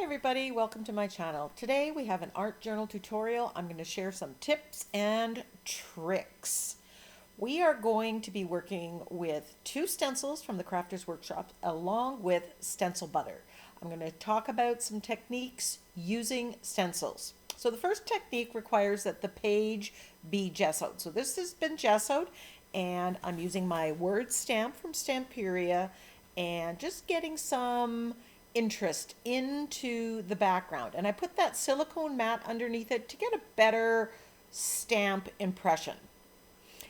everybody, welcome to my channel. Today we have an art journal tutorial. I'm going to share some tips and tricks. We are going to be working with 2 stencils from the Crafters Workshop along with stencil butter. I'm going to talk about some techniques using stencils. So the first technique requires that the page be gessoed. So this has been gessoed and I'm using my word stamp from Stamperia and just getting some interest into the background, and I put that silicone mat underneath it to get a better stamp impression.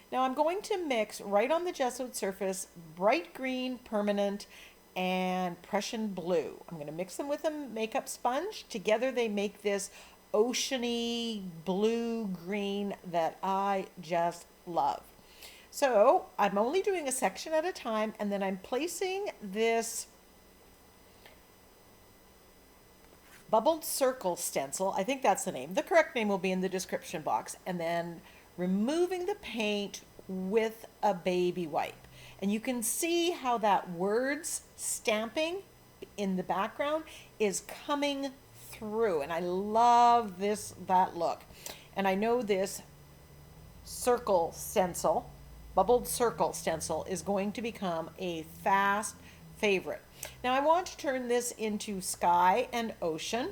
Now I'm going to mix right on the gessoed surface bright green permanent and Prussian blue. I'm going to mix them with a makeup sponge. Together they make this oceany blue green that I just love. So I'm only doing a section at a time, and then I'm placing this bubbled circle stencil, I think that's the name. The correct name will be in the description box. And then removing the paint with a baby wipe. And you can see how that words stamping in the background is coming through. And I love that look. And I know this circle stencil, bubbled circle stencil, is going to become a fast favorite. Now I want to turn this into sky and ocean,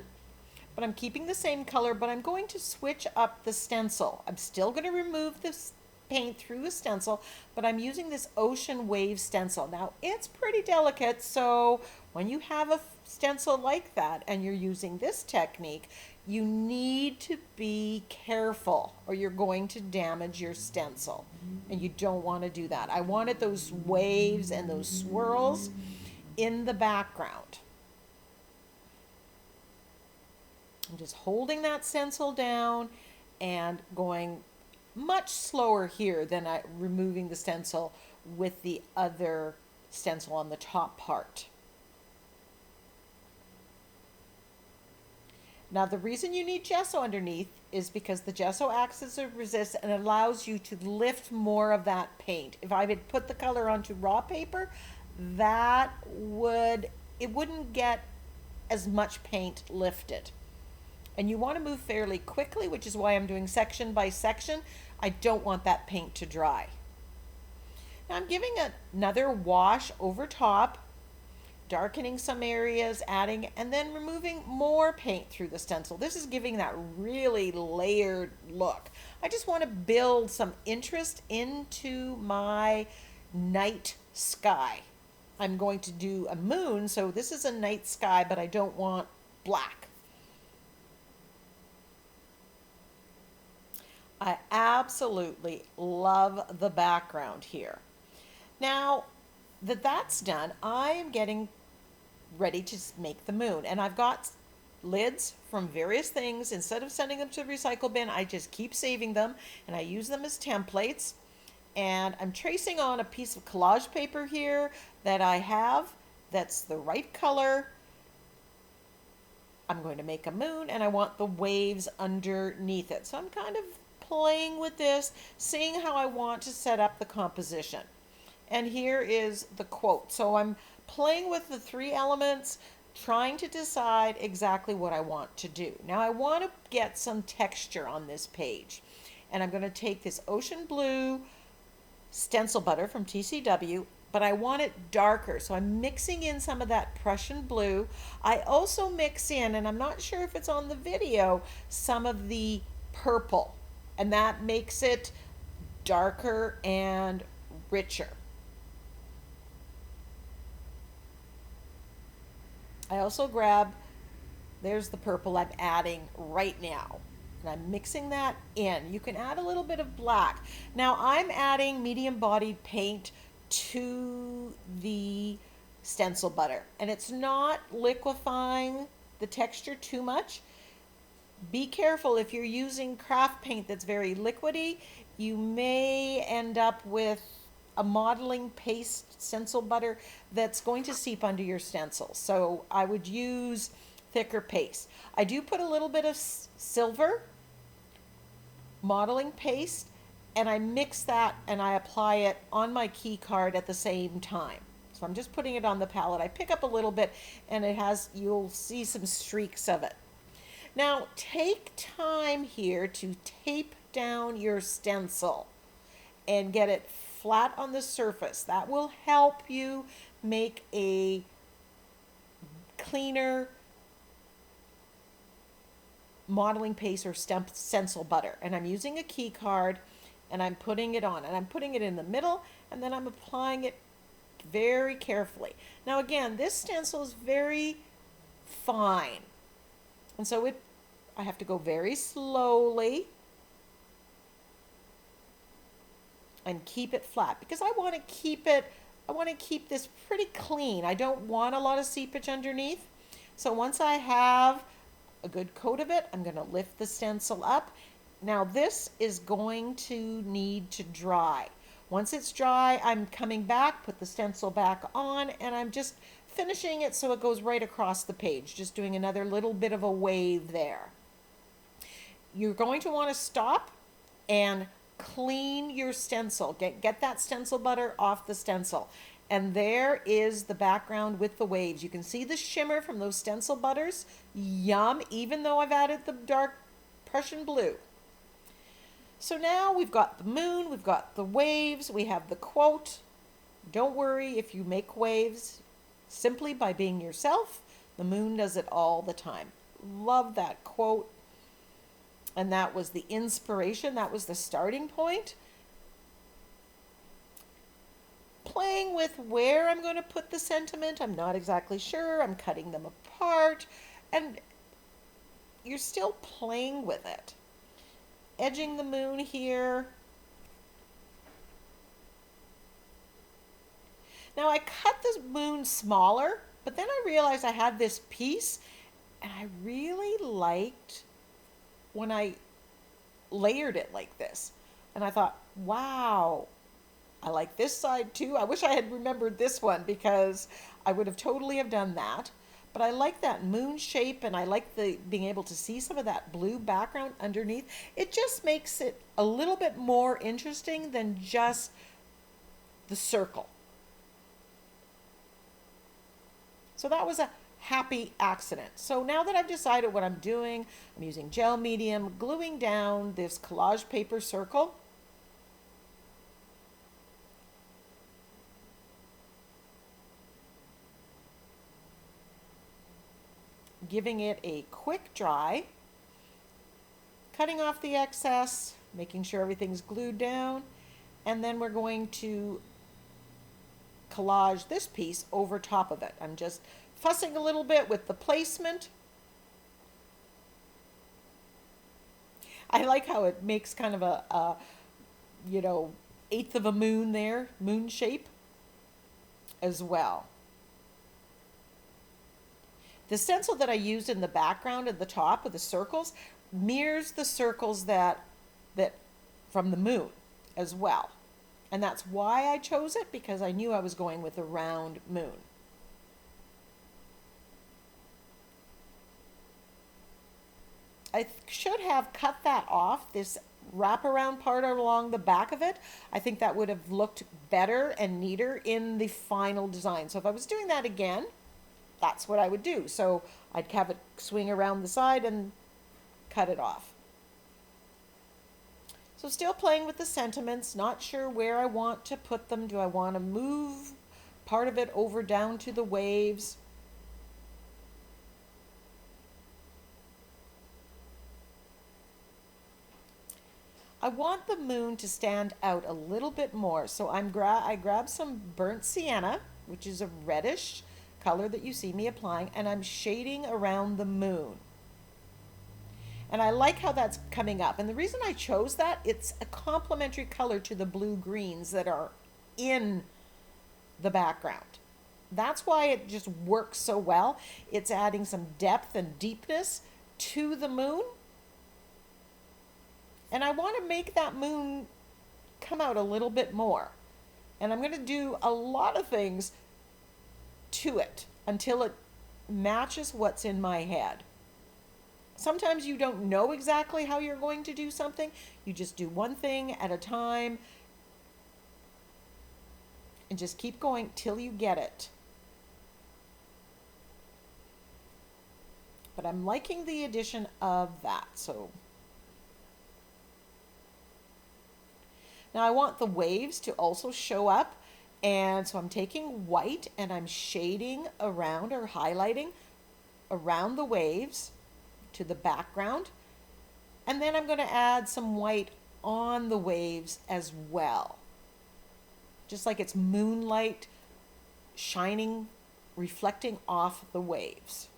but I'm keeping the same color, but I'm going to switch up the stencil. I'm still going to remove this paint through the stencil, but I'm using this ocean wave stencil. Now it's pretty delicate, so when you have a stencil like that and you're using this technique, you need to be careful or you're going to damage your stencil, and you don't want to do that. I wanted those waves and those swirls in the background. I'm just holding that stencil down and going much slower here than removing the stencil with the other stencil on the top part. Now the reason you need gesso underneath is because the gesso acts as a resist and allows you to lift more of that paint. If I had put the color onto raw paper, it wouldn't get as much paint lifted. And you want to move fairly quickly, which is why I'm doing section by section. I don't want that paint to dry. Now I'm giving another wash over top, darkening some areas, adding, and then removing more paint through the stencil. This is giving that really layered look. I just want to build some interest into my night sky. I'm going to do a moon, so this is a night sky, but I don't want black. I absolutely love the background here. Now that that's done, I am getting ready to make the moon, and I've got lids from various things. Instead of sending them to the recycle bin, I just keep saving them and I use them as templates. And I'm tracing on a piece of collage paper here that I have that's the right color. I'm going to make a moon and I want the waves underneath it. So I'm kind of playing with this, seeing how I want to set up the composition. And here is the quote. So I'm playing with the 3 elements, trying to decide exactly what I want to do. Now I want to get some texture on this page. And I'm going to take this ocean blue stencil butter from TCW, but I want it darker, so I'm mixing in some of that Prussian blue. I also mix in, and I'm not sure if it's on the video, some of the purple, and that makes it darker and richer. I also grab, there's the purple I'm adding right now. And I'm mixing that in. You can add a little bit of black. Now I'm adding medium bodied paint to the stencil butter, and it's not liquefying the texture too much. Be careful if you're using craft paint that's very liquidy, you may end up with a modeling paste stencil butter that's going to seep under your stencil. So I would use thicker paste. I do put a little bit of silver modeling paste, and I mix that and I apply it on my key card at the same time. So I'm just putting it on the palette. I pick up a little bit and it has, you'll see some streaks of it. Now take time here to tape down your stencil and get it flat on the surface. That will help you make a cleaner modeling paste or stencil butter. And I'm using a key card and I'm putting it on, and I'm putting it in the middle, and then I'm applying it very carefully. Now again, this stencil is very fine, and so I have to go very slowly and keep it flat because I want to keep this pretty clean. I don't want a lot of seepage underneath. So once I have a good coat of it, I'm going to lift the stencil up. Now this is going to need to dry. Once it's dry, I'm coming back, put the stencil back on, and I'm just finishing it so it goes right across the page, just doing another little bit of a wave there. You're going to want to stop and clean your stencil. Get that stencil butter off the stencil. And there is the background with the waves. You can see the shimmer from those stencil butters. Yum, even though I've added the dark Prussian blue. So now we've got the moon, we've got the waves, we have the quote. Don't worry if you make waves simply by being yourself. The moon does it all the time. Love that quote. And that was the inspiration, that was the starting point. Playing with where I'm going to put the sentiment, I'm not exactly sure. I'm cutting them apart, and you're still playing with it. Edging the moon here. Now I cut the moon smaller, but then I realized I had this piece, and I really liked when I layered it like this. And I thought, wow, I like this side too. I wish I had remembered this one because I would have totally have done that. But I like that moon shape, and I like being able to see some of that blue background underneath. It just makes it a little bit more interesting than just the circle. So that was a happy accident. So now that I've decided what I'm doing, I'm using gel medium, gluing down this collage paper circle. Giving it a quick dry, cutting off the excess, making sure everything's glued down, and then we're going to collage this piece over top of it. I'm just fussing a little bit with the placement. I like how it makes kind of a eighth of a moon there, moon shape as well. The stencil that I used in the background at the top of the circles mirrors the circles that from the moon as well. And that's why I chose it, because I knew I was going with a round moon. I should have cut that off, this wraparound part along the back of it. I think that would have looked better and neater in the final design. So if I was doing that again, that's what I would do. So I'd have it swing around the side and cut it off. So still playing with the sentiments, not sure where I want to put them. Do I want to move part of it over down to the waves? I want the moon to stand out a little bit more. So I grabbed some burnt sienna, which is a reddish color that you see me applying, and I'm shading around the moon. And I like how that's coming up. And the reason I chose that, it's a complementary color to the blue-greens that are in the background. That's why it just works so well. It's adding some depth and deepness to the moon. And I want to make that moon come out a little bit more. And I'm going to do a lot of things to it until it matches what's in my head. Sometimes you don't know exactly how you're going to do something. You just do one thing at a time. and just keep going till you get it. But I'm liking the addition of that. So now I want the waves to also show up. And so I'm taking white and I'm shading around or highlighting around the waves to the background. And then I'm going to add some white on the waves as well. Just like it's moonlight shining, reflecting off the waves.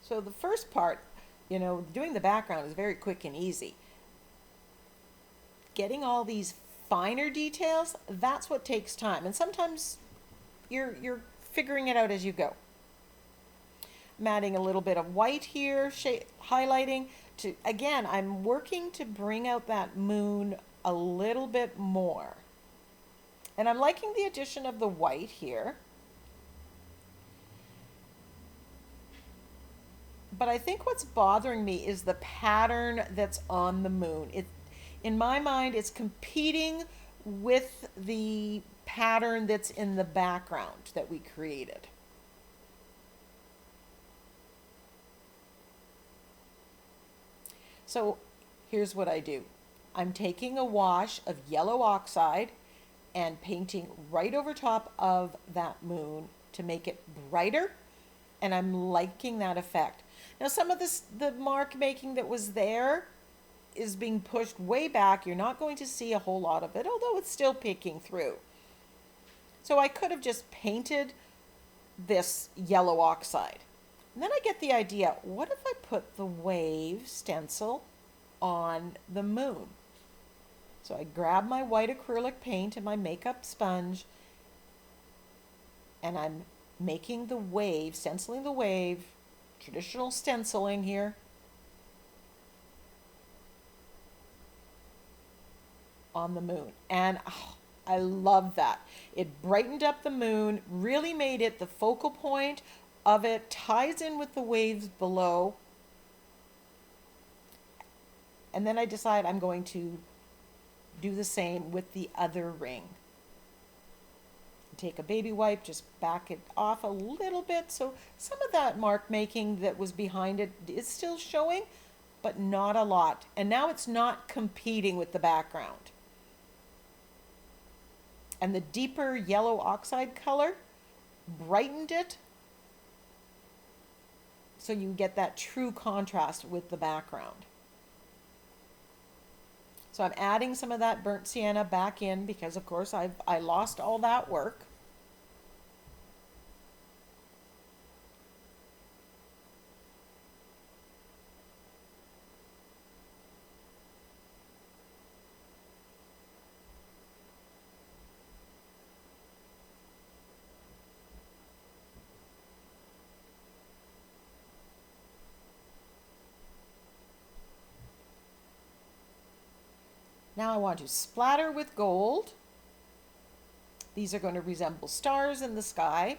So the first part, doing the background is very quick and easy. Getting all these finer details, that's what takes time. And sometimes you're figuring it out as you go. I'm adding a little bit of white here, highlighting to, again, I'm working to bring out that moon a little bit more. And I'm liking the addition of the white here. But I think what's bothering me is the pattern that's on the moon. In my mind, it's competing with the pattern that's in the background that we created. So here's what I do. I'm taking a wash of yellow oxide and painting right over top of that moon to make it brighter, and I'm liking that effect. Now some of the mark making that was there is being pushed way back. You're not going to see a whole lot of it, although it's still peeking through. So I could have just painted this yellow oxide. And then I get the idea, what if I put the wave stencil on the moon? So I grab my white acrylic paint and my makeup sponge, and I'm making the wave, stenciling the wave, traditional stenciling here, on the moon. And I love that. It brightened up the moon, really made it the focal point of it, ties in with the waves below. And then I decide I'm going to do the same with the other ring. Take a baby wipe, just back it off a little bit, so some of that mark making that was behind it is still showing, but not a lot. And now it's not competing with the background. And the deeper yellow oxide color brightened it, so you get that true contrast with the background. So I'm adding some of that burnt sienna back in because, of course, I lost all that work. Now I want to splatter with gold. These are going to resemble stars in the sky.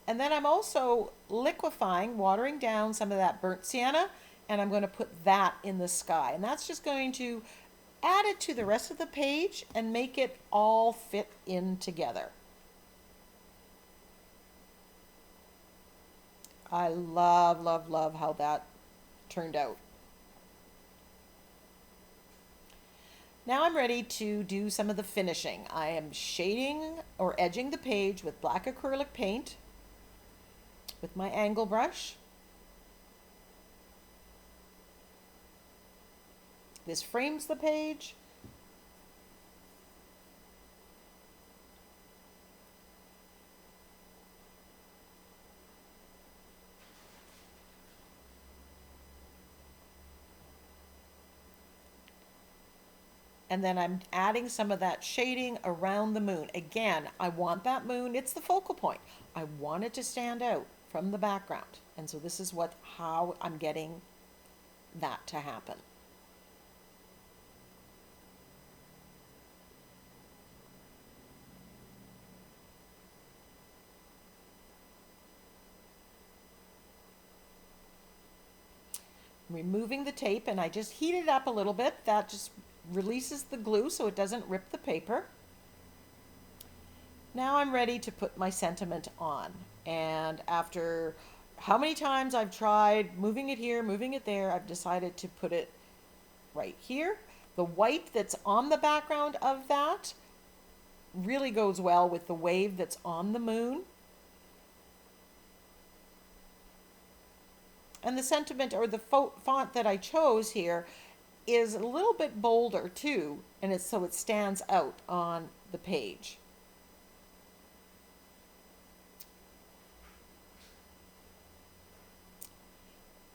And then I'm also liquefying, watering down some of that burnt sienna, and I'm going to put that in the sky. And that's just going to add it to the rest of the page and make it all fit in together. I love, love, love how that turned out. Now I'm ready to do some of the finishing. I am shading or edging the page with black acrylic paint with my angle brush. This frames the page. And then I'm adding some of that shading around the moon. Again, I want that moon, it's the focal point. I want it to stand out. from the background. And so this is how I'm getting that to happen. Removing the tape, and I just heat it up a little bit. That just releases the glue so it doesn't rip the paper. Now I'm ready to put my sentiment on. And after how many times I've tried moving it here, moving it there, I've decided to put it right here. The white that's on the background of that really goes well with the wave that's on the moon. And the sentiment, or the font that I chose here, is a little bit bolder too, and so it stands out on the page.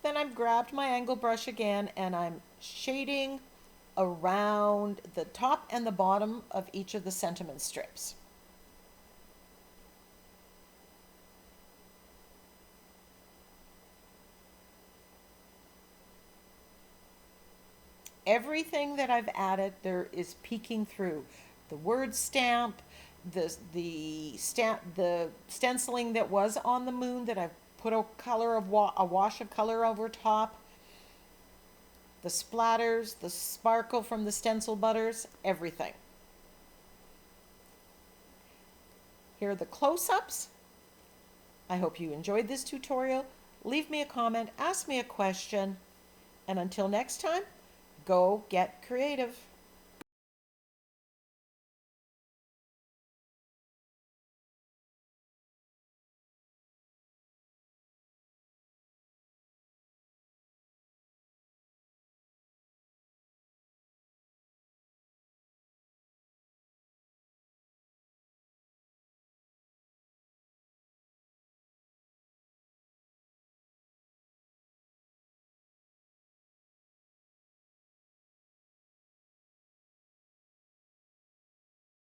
Then I've grabbed my angle brush again, and I'm shading around the top and the bottom of each of the sentiment strips. Everything that I've added there is peeking through. The word stamp, the stenciling that was on the moon that I've put a wash of color over top, the splatters, the sparkle from the stencil butters, everything. Here are the close-ups. I hope you enjoyed this tutorial. Leave me a comment, ask me a question, and until next time, go get creative.